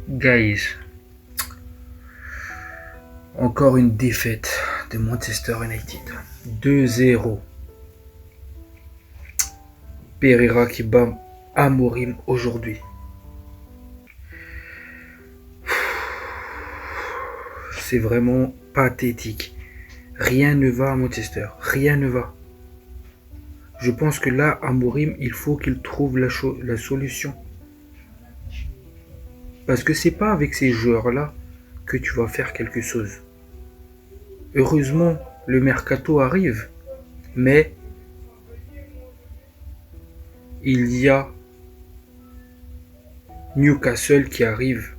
Guys, encore une défaite de Manchester United. 2-0. Pereira qui bat Amorim aujourd'hui. C'est vraiment pathétique. Rien ne va à Manchester. Rien ne va. Je pense que là, Amorim, il faut qu'il trouve la solution. Parce que c'est pas avec ces joueurs-là que tu vas faire quelque chose. Heureusement, le mercato arrive, mais il y a Newcastle qui arrive,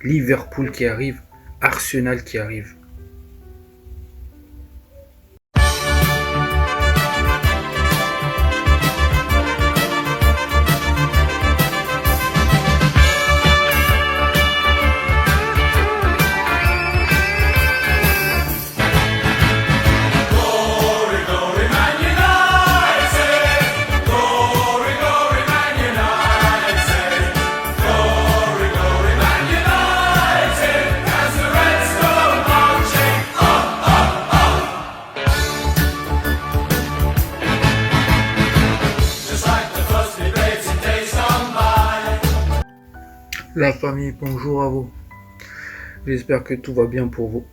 Liverpool qui arrive, Arsenal qui arrive. La famille, bonjour à vous. J'espère que tout va bien pour vous.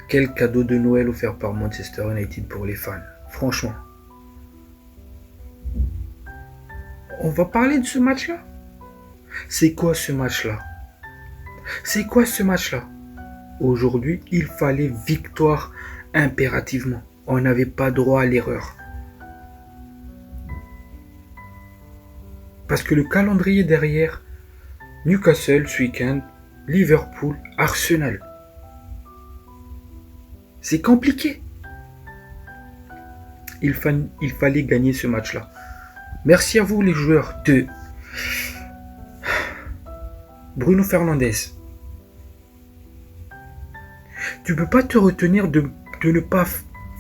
Quel cadeau de Noël offert par Manchester United pour les fans. Franchement. On va parler de ce match-là. C'est quoi ce match-là? C'est quoi ce match-là? Aujourd'hui, il fallait victoire impérativement. On n'avait pas droit à l'erreur. Parce que le calendrier derrière, Newcastle ce week-end, Liverpool, Arsenal. C'est compliqué. Il fallait gagner ce match-là. Merci à vous les joueurs de Bruno Fernandes. Tu peux pas te retenir de ne pas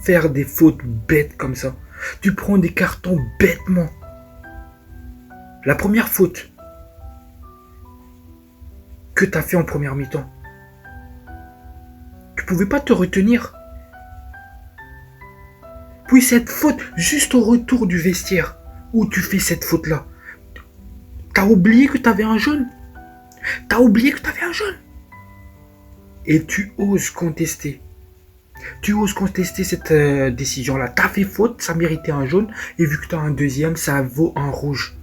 faire des fautes bêtes comme ça. Tu prends des cartons bêtement. La première faute que tu as fait en première mi-temps, tu pouvais pas te retenir. Puis cette faute, juste au retour du vestiaire, où tu fais cette faute-là, t'as oublié que t'avais un jaune. T'as oublié que t'avais un jaune. Et tu oses contester. Tu oses contester cette décision-là. T'as fait faute, ça méritait un jaune, et vu que t'as un deuxième, ça vaut un rouge.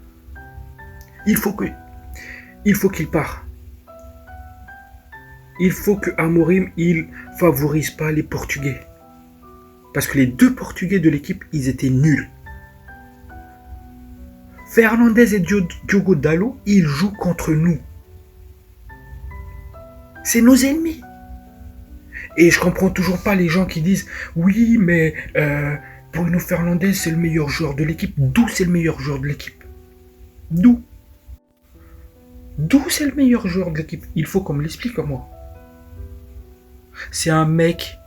Il faut qu'il parte. Il faut que Amorim, il favorise pas les Portugais. Parce que les deux Portugais de l'équipe, ils étaient nuls. Fernandes et Diogo Dalot, ils jouent contre nous. C'est nos ennemis. Et je comprends toujours pas les gens qui disent oui, mais Bruno Fernandes, c'est le meilleur joueur de l'équipe. D'où c'est le meilleur joueur de l'équipe? D'où c'est le meilleur joueur de l'équipe? Il faut qu'on me l'explique à moi. C'est un mec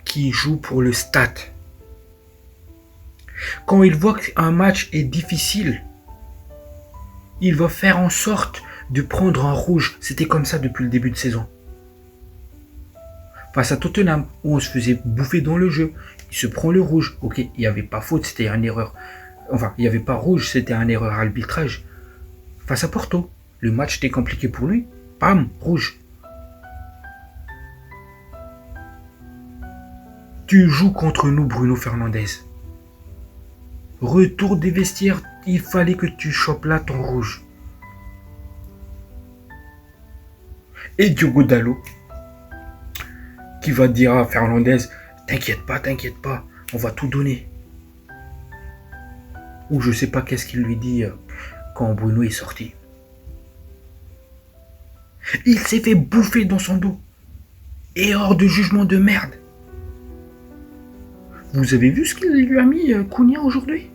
qui joue pour le stat. Quand il voit qu'un match est difficile, il va faire en sorte de prendre un rouge. C'était comme ça depuis le début de saison. Face à Tottenham, où on se faisait bouffer dans le jeu, il se prend le rouge. Ok, il n'y avait pas faute, c'était une erreur. Enfin, il n'y avait pas rouge, c'était une erreur arbitrage. Face à Porto, le match était compliqué pour lui. Bam, rouge. Tu joues contre nous, Bruno Fernandes. Retour des vestiaires, il fallait que tu chopes là ton rouge. Et Diogo Dalot, qui va dire à Fernandes, t'inquiète pas, on va tout donner. Ou je sais pas qu'est-ce qu'il lui dit quand Bruno est sorti. Il s'est fait bouffer dans son dos. Et hors de jugement de merde. Vous avez vu ce qu'il lui a mis Cunha aujourd'hui?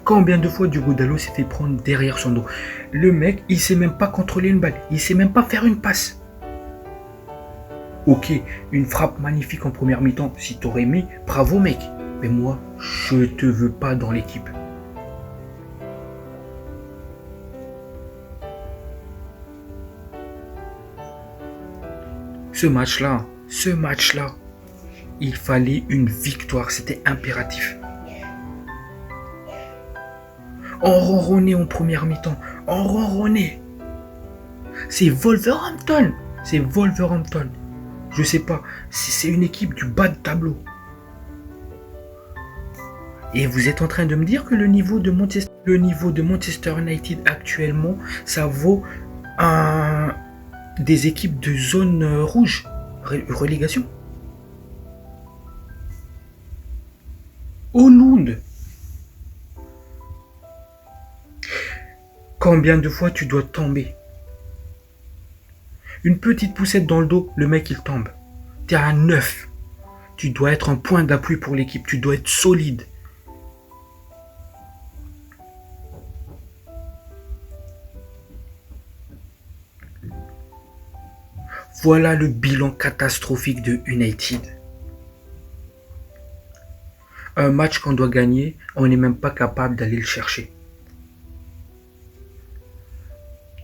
Combien de fois Diogo Dalot s'est fait prendre derrière son dos? Le mec, il sait même pas contrôler une balle. Il sait même pas faire une passe. Ok, une frappe magnifique en première mi-temps. Si t'aurais mis, bravo mec. Mais moi, je te veux pas dans l'équipe. ce match-là, il fallait une victoire, c'était impératif. On ronronnait en première mi-temps, on ronronnait. C'est Wolverhampton. Je sais pas, c'est une équipe du bas de tableau. Et vous êtes en train de me dire que le niveau de Manchester United actuellement, ça vaut des équipes de zone rouge, relégation. Hollande. Combien de fois tu dois tomber? Une petite poussette dans le dos, le mec il tombe. T'es à 9. Tu dois être un point d'appui pour l'équipe, tu dois être solide. Voilà le bilan catastrophique de United. Un match qu'on doit gagner, on n'est même pas capable d'aller le chercher.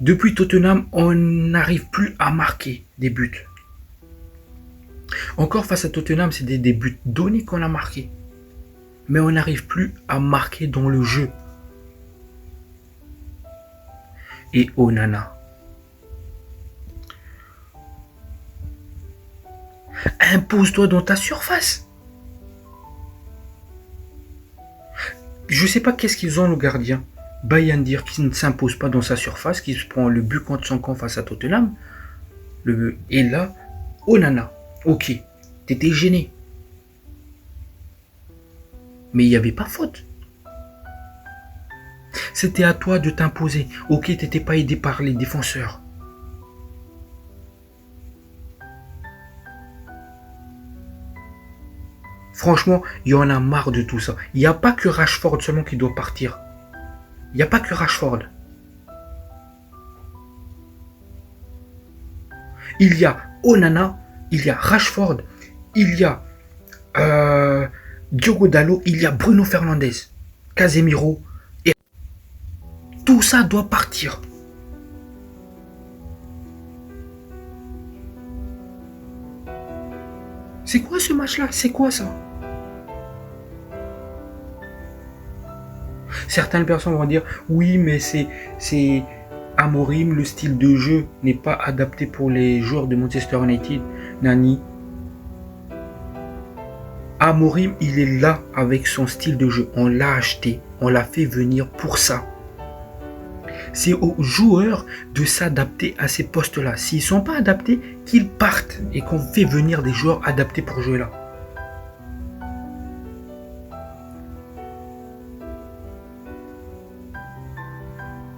Depuis Tottenham, on n'arrive plus à marquer des buts. Encore face à Tottenham, c'est des buts donnés qu'on a marqués. Mais on n'arrive plus à marquer dans le jeu. Et Onana. Impose-toi dans ta surface. Je sais pas qu'est-ce qu'ils ont le gardien. Bayandir qui ne s'impose pas dans sa surface, qui se prend le but contre son camp face à Tottenham. Et là, Onana. Ok, t'étais gêné. Mais il n'y avait pas faute. C'était à toi de t'imposer. Ok, t'étais pas aidé par les défenseurs. Franchement, il y en a marre de tout ça. Il n'y a pas que Rashford seulement qui doit partir. Il n'y a pas que Rashford. Il y a Onana, il y a Rashford, il y a Diogo Dalot, il y a Bruno Fernandes, Casemiro. Et tout ça doit partir. C'est quoi ce match-là? C'est quoi ça? Certaines personnes vont dire oui, mais c'est Amorim, le style de jeu n'est pas adapté pour les joueurs de Manchester United. Nani. Amorim, il est là avec son style de jeu. On l'a acheté, on l'a fait venir pour ça. C'est aux joueurs de s'adapter à ces postes-là. S'ils ne sont pas adaptés, qu'ils partent et qu'on fait venir des joueurs adaptés pour jouer là.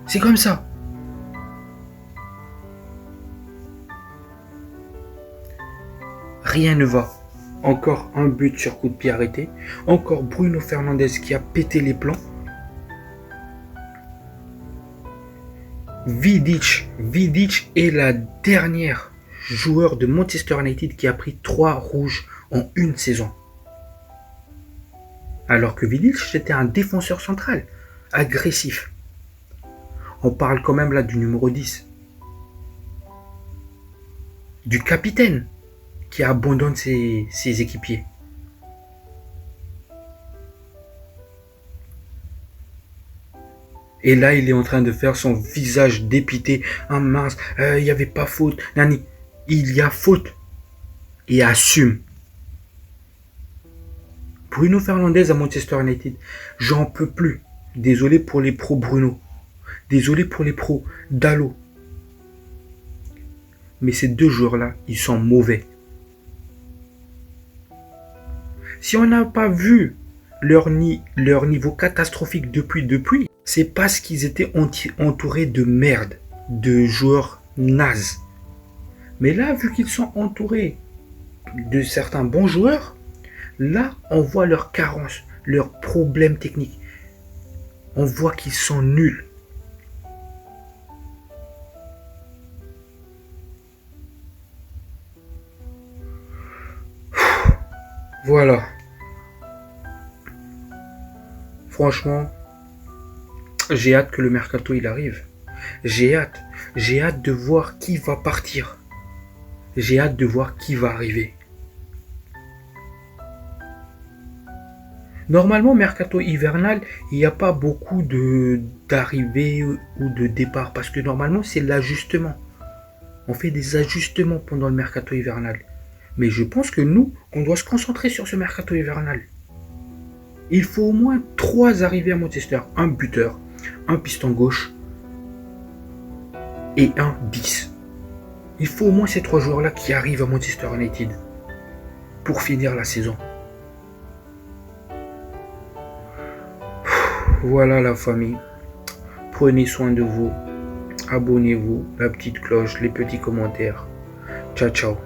C'est comme ça. Rien ne va. Encore un but sur coup de pied arrêté. Encore Bruno Fernandes qui a pété les plans. Vidic est la dernière joueur de Manchester United qui a pris 3 rouges en une saison. Alors que Vidic c'était un défenseur central, agressif. On parle quand même là du numéro 10. Du capitaine qui abandonne ses équipiers. Et là, il est en train de faire son visage dépité. Ah mince, il n'y avait pas faute. Nani, il y a faute. Et assume. Bruno Fernandes à Manchester United, j'en peux plus. Désolé pour les pros Bruno. Désolé pour les pros Dalot. Mais ces deux joueurs-là, ils sont mauvais. Si on n'a pas vu leur niveau catastrophique depuis, c'est parce qu'ils étaient entourés de merde, de joueurs nazes. Mais là, vu qu'ils sont entourés de certains bons joueurs, là, on voit leurs carences, leurs problèmes techniques. On voit qu'ils sont nuls. Voilà. Franchement, j'ai hâte que le mercato il arrive. J'ai hâte de voir qui va partir. J'ai hâte de voir qui va arriver. Normalement, mercato hivernal, il n'y a pas beaucoup d'arrivées ou de départs parce que normalement, c'est l'ajustement. On fait des ajustements pendant le mercato hivernal. Mais je pense que nous, on doit se concentrer sur ce mercato hivernal. Il faut au moins 3 arrivées à Manchester. Un buteur, un piston gauche et un 10. Il faut au moins ces 3 joueurs-là qui arrivent à Manchester United pour finir la saison. Voilà la famille. Prenez soin de vous. Abonnez-vous, la petite cloche, les petits commentaires. Ciao, ciao.